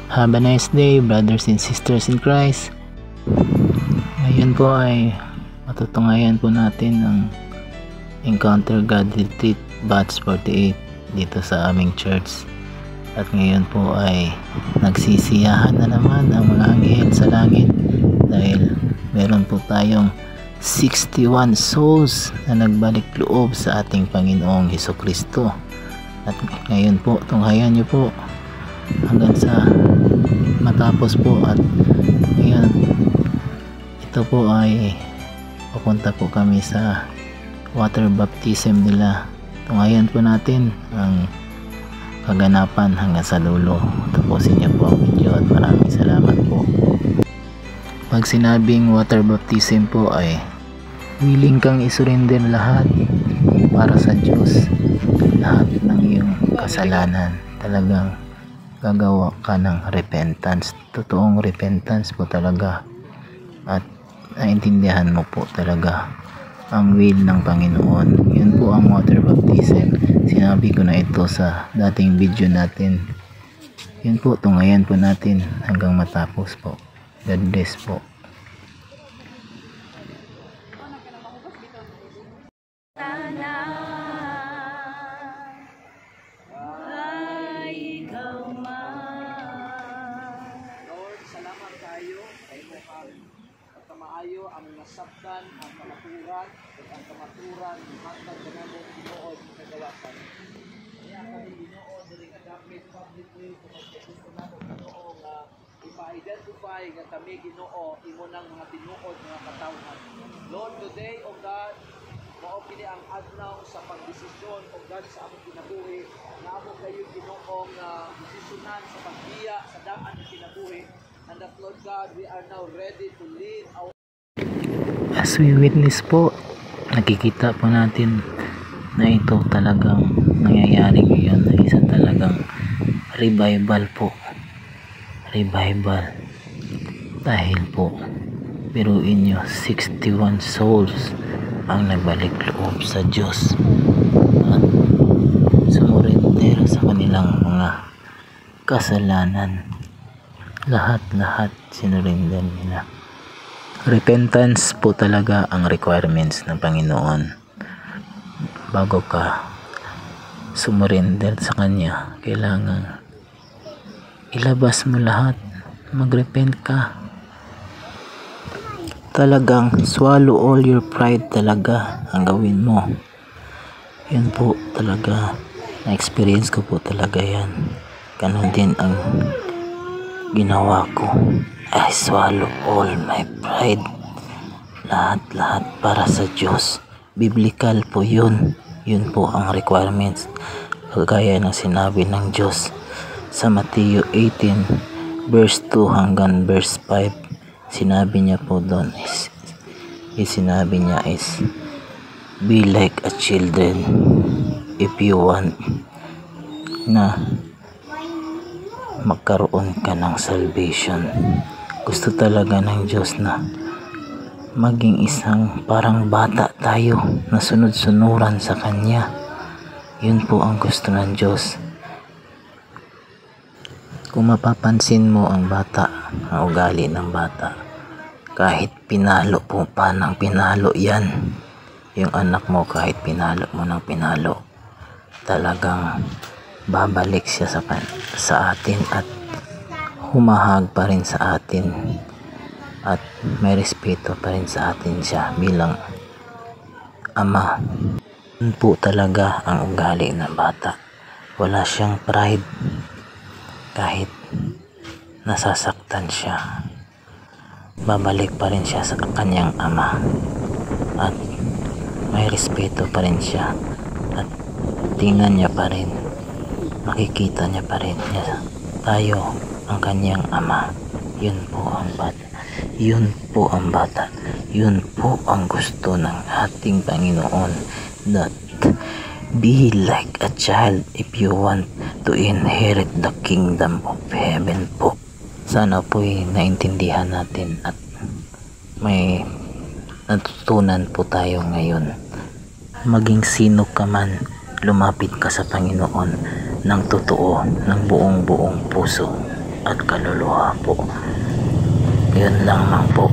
Have a nice day, brothers and sisters in Christ. Ngayon po ay matutunghayan po natin ang Encounter God Retreat Batch 48 dito sa aming church. At ngayon po ay nagsisiyahan na naman ang mga anghel sa langit dahil meron po tayong 61 souls na nagbalik loob sa ating Panginoong Hesukristo. At ngayon po, tunghayan nyo po hanggang sa matapos po. At ngayon, ito po ay papunta po kami sa water baptism nila. Tunghayan po natin ang kaganapan hanggang sa dulo. Tapusin niyo po ang video at maraming salamat po. Pag sinabing water baptism po ay willing kang isurrender lahat para sa Diyos, lahat ng iyong kasalanan. Talagang gagawa ka ng repentance, totoong repentance po talaga, at naintindihan mo po talaga ang will ng Panginoon. Yun po ang water baptism. Sinabi ko na ito sa dating video natin. Yun po, tunghayan po natin hanggang matapos po. God bless po. Lord, salamat tayo kay Mukhang at kamaayo ang nasabtan, ang kamaturan, at ang kamaturan, hanggang ka na mo tinuod ng kagawasan. Kaya kami tinuod rin adapit publicly kung magkasusto na mo Ginoo nga ipa-identify nga kami Ginoo imo ng mga tinuod mga katawhan. Lord, today, O God, mao kini ang adlaw sa pagdesisyon O God sa among kinabuhi nga amo kayo Ginoo nga desisyonan sa pagbiya sa daan ng kinabuhi, and that Lord God, we are now ready to lead our. As we witness po, nakikita po natin na ito talagang nangyayari ngayon, na isa talagang revival po. Revival. Dahil po, biruin nyo, 61 souls ang nagbalik loob sa Diyos at sumurrender sa kanilang mga kasalanan. Lahat sinurrender nila. Repentance po talaga ang requirements ng Panginoon. Bago ka sumurrender sa Kanya, kailangan ilabas mo lahat, magrepent ka. Talagang swallow all your pride talaga ang gawin mo. Yun po talaga, na-experience ko po talaga yan. Ganon din ang ginawa ko. I swallow all my pride. Lahat para sa Diyos. Biblical po yun. Yun po ang requirements. Kagaya ng sinabi ng Diyos sa Matthew 18 verse 2 hanggang verse 5. Sinabi niya po doon sinabi niya is be like a children if you want na magkaroon ka ng salvation. Gusto talaga ng Diyos na maging isang parang bata tayo na sunod-sunuran sa Kanya. Yun po ang gusto ng Diyos. Kung mapapansin mo ang bata, ang ugali ng bata, kahit pinalo po pa ng pinalo yan, yung anak mo kahit pinalo mo ng pinalo, talagang babalik siya sa atin at humahag pa rin sa atin at may respeto pa rin sa atin siya bilang ama. Yun po talaga ang ugali ng bata. Wala siyang pride kahit nasasaktan siya, babalik pa rin siya sa kanyang ama at may respeto pa rin siya at tingnan niya pa rin, makikita niya pa rin niya tayo ang kanyang ama. Yun po ang bata. Yun po ang bata. Yun po ang gusto ng ating Panginoon, that be like a child if you want to inherit the kingdom of heaven po. Sana po'y naintindihan natin at may natutunan po tayo ngayon. Maging sino ka man, lumapit ka sa Panginoon ng totoo, ng buong puso. at kaluluwa po. Yun lamang po.